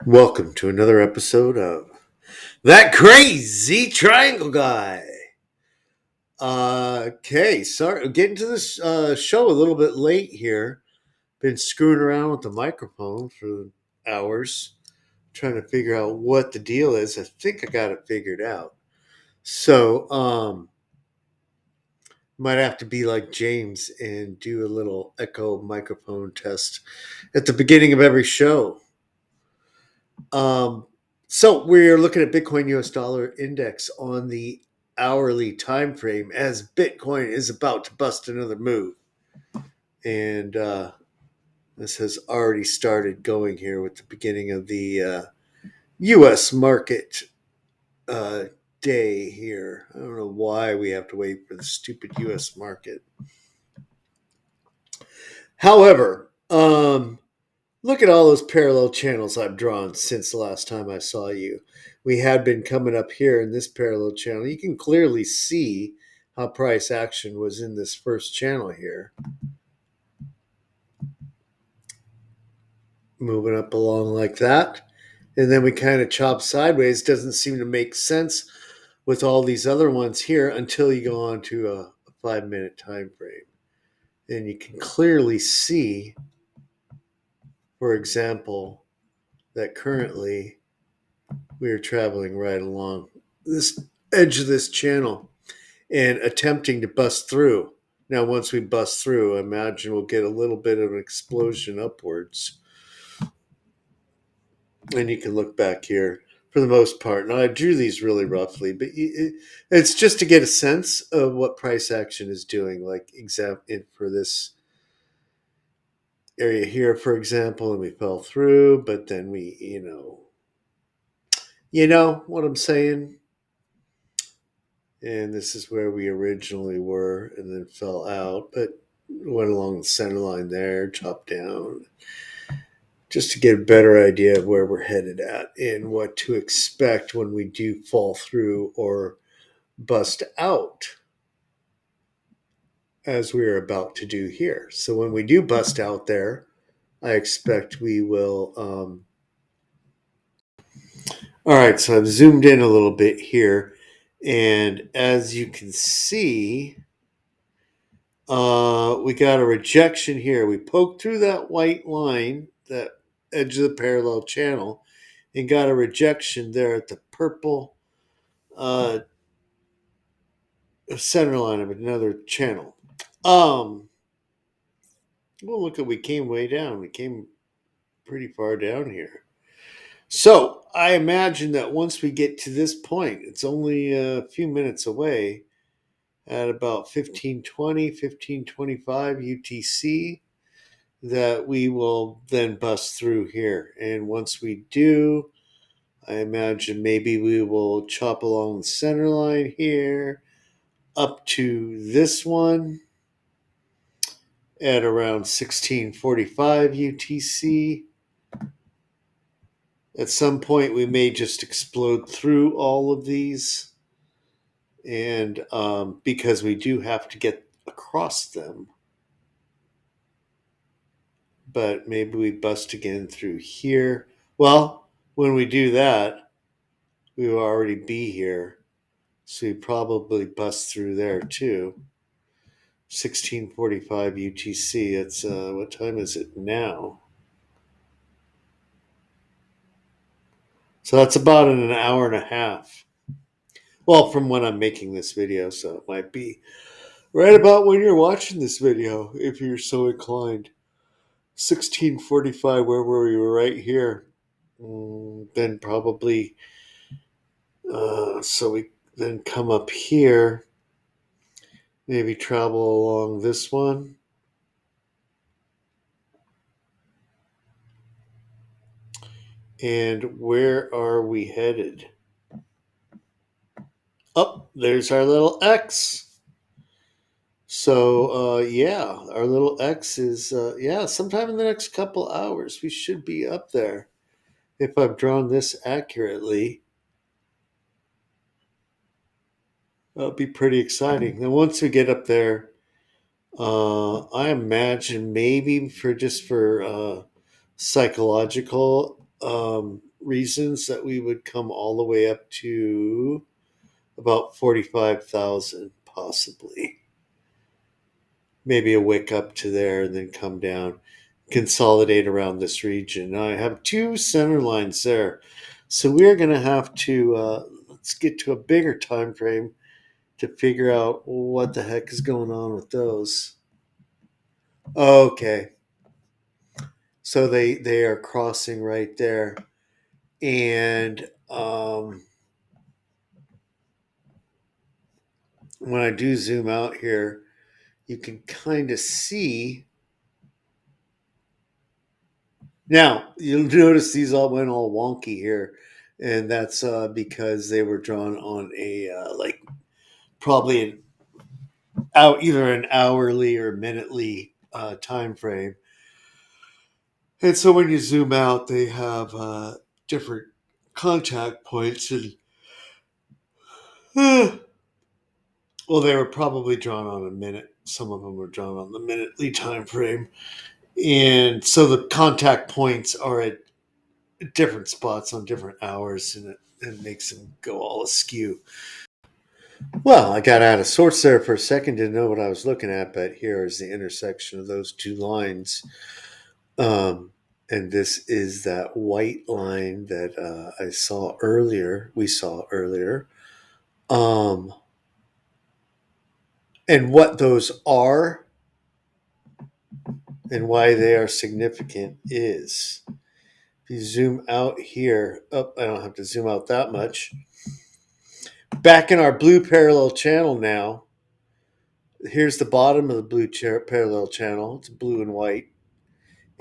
Welcome to another episode of That Crazy Triangle Guy. Okay, sorry, getting to this show a little bit late here. Been screwing around with the microphone for hours, trying to figure out what the deal is. I think I got it figured out. So, might have to be like James and do a little echo microphone test at the beginning of every show. Um, so we're looking at Bitcoin US dollar index on the hourly time frame as Bitcoin is about to bust another move. And this has already started going here with the beginning of the US market uh, day here. I don't know why we have to wait for the stupid US market. However, look at all those parallel channels I've drawn since the last time I saw you. We had been coming up here in this parallel channel. You can clearly see how price action was in this first channel here. Moving up along like that. And then we kind of chop sideways. Doesn't seem to make sense with all these other ones here until you go on to a 5-minute time frame. And you can clearly see, for example, that currently we are traveling right along this edge of this channel and attempting to bust through. Now, once we bust through, I imagine we'll get a little bit of an explosion upwards. And you can look back here for the most part. Now, I drew these really roughly, but it's just to get a sense of what price action is doing. Like, for this area here, for example, and we fell through, but then you know what I'm saying? And this is where we originally were and then fell out, but went along the center line there, chopped down, just to get a better idea of where we're headed at and what to expect when we do fall through or bust out, as we are about to do here. So when we do bust out there, I expect we will. All right, so I've zoomed in a little bit here, and as you can see, we got a rejection here. We poked through that white line, that edge of the parallel channel, and got a rejection there at the purple uh, center line of another channel. Well, look at, we came way down. We came pretty far down here. So I imagine that once we get to this point, it's only a few minutes away at about 1520, 1525 UTC, that we will then bust through here. And once we do, I imagine maybe we will chop along the center line here up to this one at around 1645 UTC. At some point, we may just explode through all of these. And because we do have to get across them, but maybe we bust again through here. Well, when we do that, we will already be here. So we probably bust through there too. 1645 UTC. It's what time is it now? So that's about in an hour and a half. Well, from when I'm making this video, so it might be right about when you're watching this video, if you're so inclined. 1645, where were we? Were right here. Then probably, so we then come up here, maybe travel along this one. And where are we headed? Oh, there's our little X. So, yeah, our little X is, yeah, sometime in the next couple hours, we should be up there. If I've drawn this accurately, that'll be pretty exciting. Then once we get up there, I imagine maybe for psychological reasons that we would come all the way up to about 45,000, possibly. Maybe a wick up to there and then come down, consolidate around this region. Now I have two center lines there. So we're going to have to, let's get to a bigger time frame to figure out what the heck is going on with those. Okay. So they are crossing right there. And when I do zoom out here, you can kind of see. Now, you'll notice these all went all wonky here. And that's because they were drawn on a, like, probably either an hourly or minutely time frame. And so when you zoom out, they have different contact points. And, well, they were probably drawn on a minute. Some of them were drawn on the minutely time frame. And so the contact points are at different spots on different hours, and it makes them go all askew. Well, I got out of sorts there for a second, didn't know what I was looking at, but here is the intersection of those two lines. And this is that white line that I saw earlier, we saw earlier. And what those are and why they are significant is, if you zoom out here, I don't have to zoom out that much. Back in our blue parallel channel now, here's the bottom of the blue parallel channel. It's blue and white,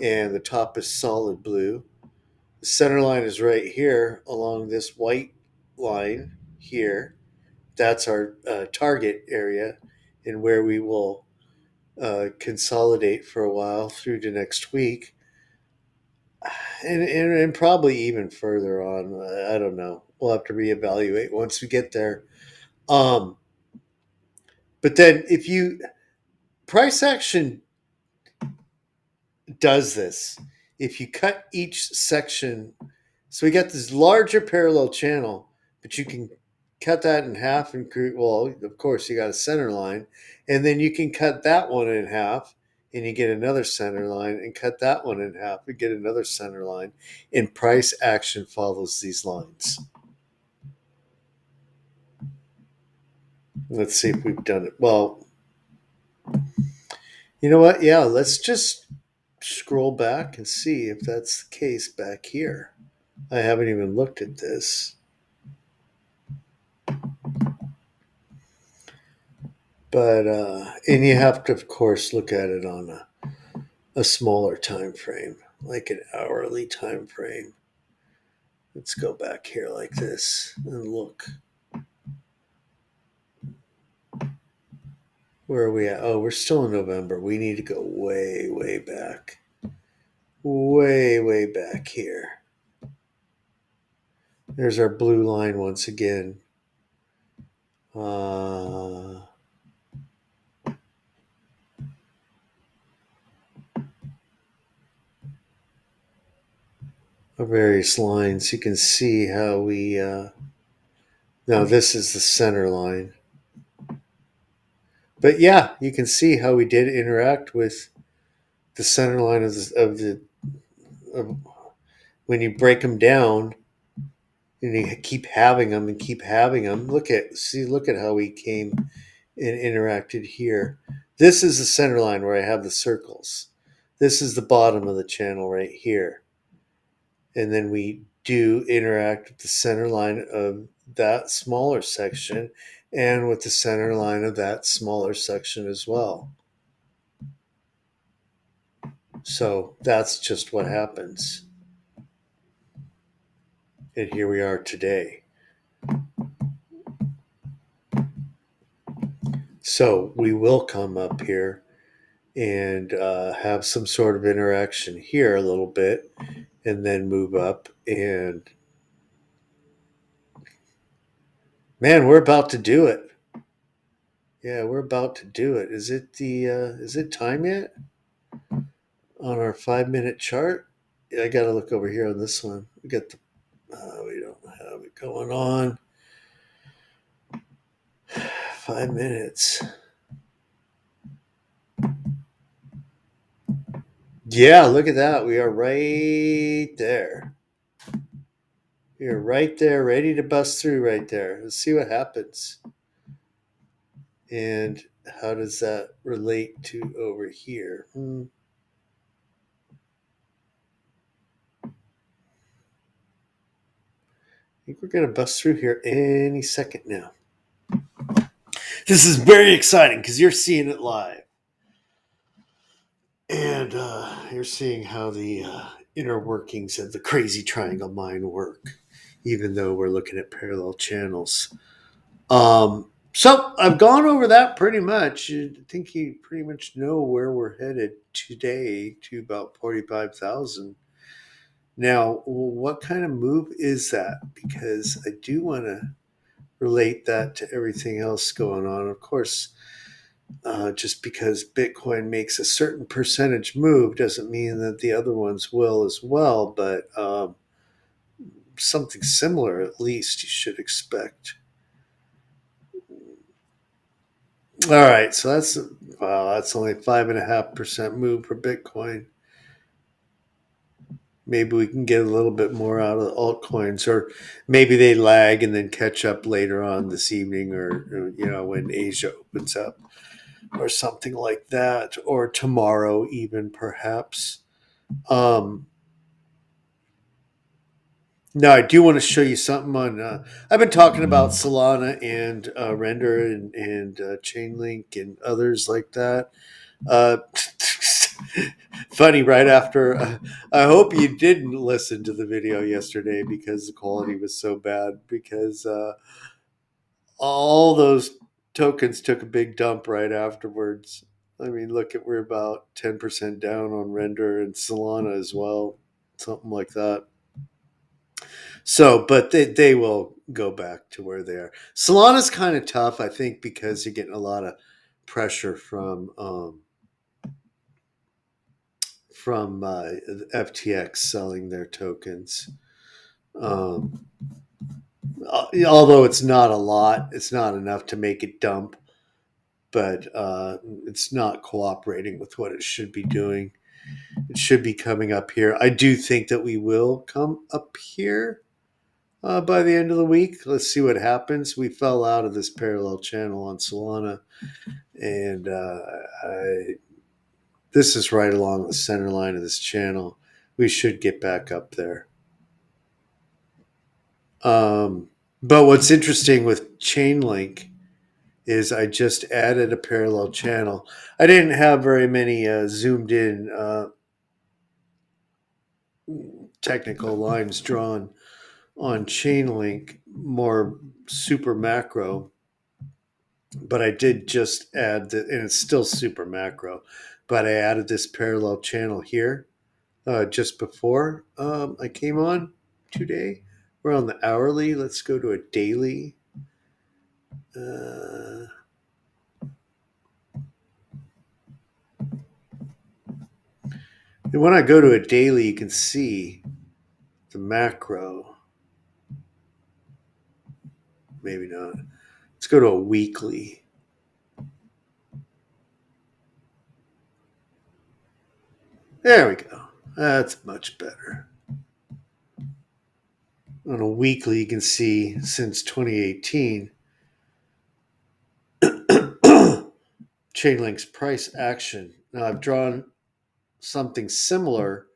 and the top is solid blue. The center line is right here along this white line here. That's our target area, and where we will consolidate for a while through to next week. And probably even further on. I don't know. We'll have to reevaluate once we get there. But then, if you price action does this, if you cut each section, so we got this larger parallel channel, but you can cut that in half and create. Well, of course, you got a center line, and then you can cut that one in half and you get another center line, and cut that one in half and get another center line. And price action follows these lines. Let's see if we've done it. Well, you know what? Yeah, let's just scroll back and see if that's the case back here. I haven't even looked at this. But and you have to, of course, look at it on a smaller time frame, like an hourly time frame. Let's go back here like this and look. Where are we at? Oh, we're still in November. We need to go way, way back. Way, way back here. There's our blue line once again. Various lines. You can see how we. Now, this is the center line. But yeah, you can see how we did interact with the center line of when you break them down and you keep having them and keep having them. Look at how we came and interacted here. This is the center line where I have the circles. This is the bottom of the channel right here. And then we do interact with the center line of that smaller section and with the center line of that smaller section as well. So that's just what happens. And here we are today. So we will come up here and have some sort of interaction here a little bit, and then move up. And man, we're about to do it. Yeah, we're about to do it. Is it time yet on our 5-minute chart? I got to look over here on this one. We got the We don't have it going on. 5 minutes. Yeah, look at that. We are right there. We are right there, ready to bust through right there. Let's see what happens. And how does that relate to over here? I think we're going to bust through here any second now. This is very exciting because you're seeing it live. And you're seeing how the inner workings of the crazy triangle mind work, even though we're looking at parallel channels. So I've gone over that pretty much. I think you pretty much know where we're headed today to about 45,000. Now, what kind of move is that? Because I do want to relate that to everything else going on. Of course, just because Bitcoin makes a certain percentage move doesn't mean that the other ones will as well, but something similar at least you should expect. All right, so that's only 5.5% move for Bitcoin. Maybe we can get a little bit more out of the altcoins, or maybe they lag and then catch up later on this evening, or when Asia opens up, or something like that, or tomorrow even perhaps. Um, No, I do want to show you something on. I've been talking about Solana and Render and Chainlink and others like that. Uh, Funny, right after. I hope you didn't listen to the video yesterday because the quality was so bad. Because all those tokens took a big dump right afterwards. I mean, look at we're about 10% down on Render and Solana as well, something like that. So, but they will go back to where they are. Solana's kind of tough, I think, because you're getting a lot of pressure from FTX selling their tokens. Um, Although it's not a lot, it's not enough to make it dump, but it's not cooperating with what it should be doing. It should be coming up here. I do think that we will come up here by the end of the week. Let's see what happens. We fell out of this parallel channel on Solana, and this is right along the center line of this channel. We should get back up there. But what's interesting with Chainlink is I just added a parallel channel. I didn't have very many zoomed in technical lines drawn on Chainlink, more super macro, but I did just add that, and it's still super macro, but I added this parallel channel here just before I came on today. We're on the hourly. Let's go to a daily. And when I go to a daily, you can see the macro. Maybe not. Let's go to a weekly. There we go. That's much better. On a weekly, you can see since 2018, Chainlink's price action. Now, I've drawn something similar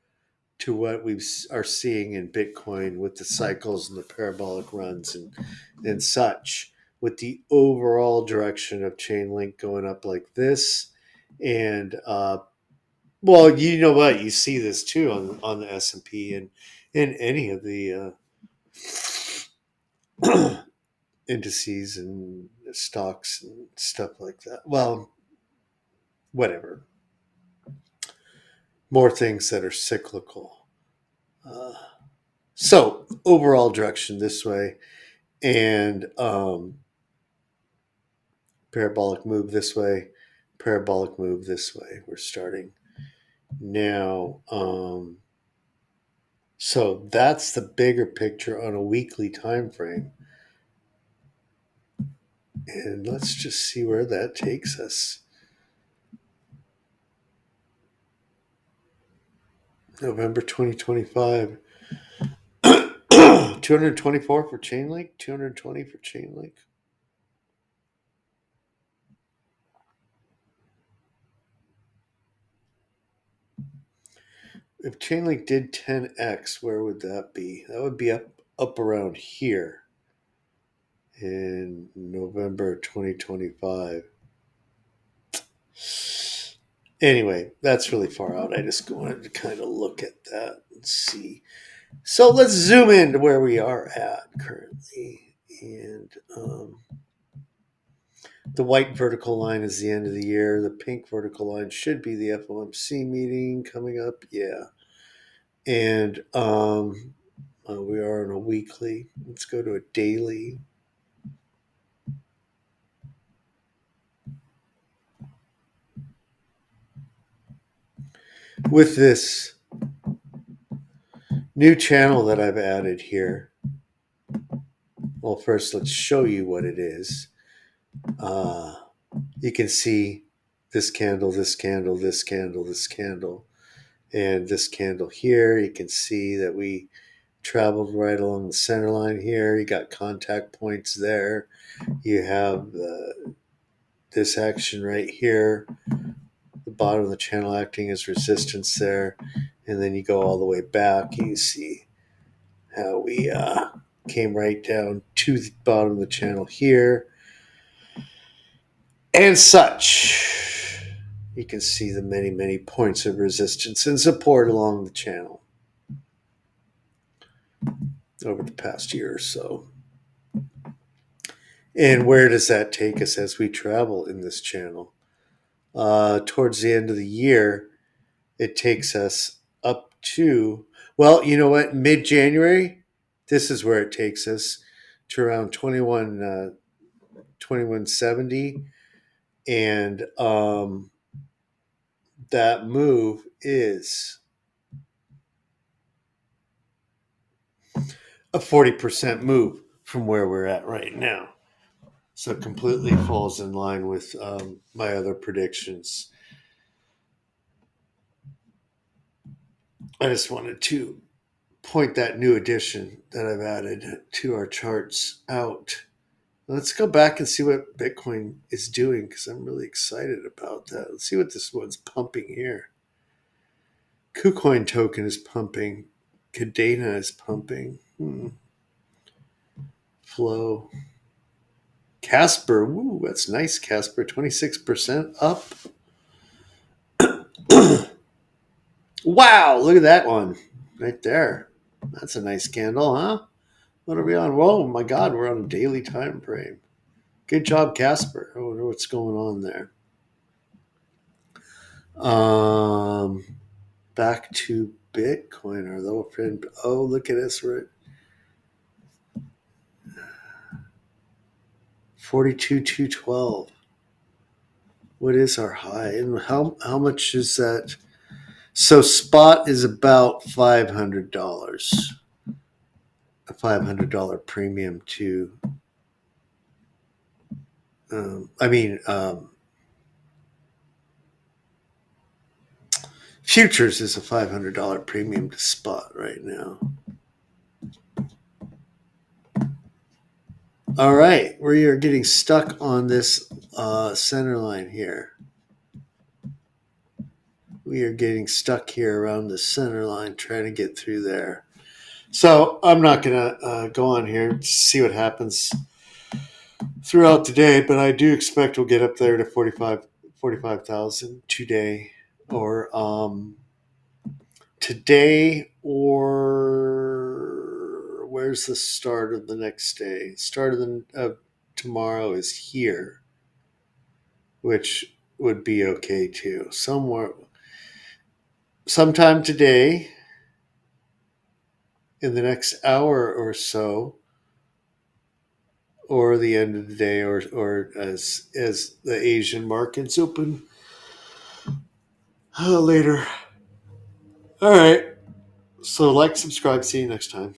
to what we are seeing in Bitcoin with the cycles and the parabolic runs and such, with the overall direction of Chainlink going up like this. And well, you know what? You see this too on the S&P and in any of the indices and stocks and stuff like that. Well, whatever. More things that are cyclical. Uh, so overall direction this way, and parabolic move this way, parabolic move this way. We're starting now. So that's the bigger picture on a weekly time frame. And let's just see where that takes us. November 2025. 224 for Chainlink, 220 for Chainlink. If Chainlink did 10x, where would that be? That would be up around here in November 2025. Anyway, that's really far out. I just wanted to kind of look at that and see. So let's zoom in to where we are at currently. And the white vertical line is the end of the year. The pink vertical line should be the FOMC meeting coming up. Yeah. And we are on a weekly. Let's go to a daily. With this new channel that I've added here, well, first let's show you what it is. You can see this candle, this candle, this candle, this candle, and this candle here. You can see that we traveled right along the center line here. You got contact points there. You have this action right here, the bottom of the channel acting as resistance there, and then you go all the way back. You see how we came right down to the bottom of the channel here, and such. You can see the many points of resistance and support along the channel over the past year or so. And where does that take us as we travel in this channel? Towards the end of the year, it takes us up to, well, you know what, mid-January, this is where it takes us to around 2170. And that move is a 40% move from where we're at right now. So it completely falls in line with my other predictions. I just wanted to point that new addition that I've added to our charts out. Let's go back and see what Bitcoin is doing because I'm really excited about that. Let's see what this one's pumping here. KuCoin token is pumping. Kadena is pumping. Flow. Casper. Woo, that's nice, Casper. 26% up. Wow, look at that one right there. That's a nice candle, huh? What are we on? Whoa, my God, we're on a daily time frame. Good job, Casper. I wonder what's going on there. Back to Bitcoin, our little friend. Oh, look at us. We're at 42,212. What is our high? And how much is that? So spot is about $500. A $500 premium to futures is a $500 premium to spot right now. All right, we are getting stuck on this center line here. We are getting stuck here around the center line, trying to get through there. So I'm not going to go on here to see what happens throughout the day, but I do expect we'll get up there to 45,000 today, or today, or where's the start of the next day? Start of tomorrow is here, which would be okay too. Sometime today, in the next hour or so, or the end of the day, or as the Asian markets open later. All right. So, like, subscribe. See you next time.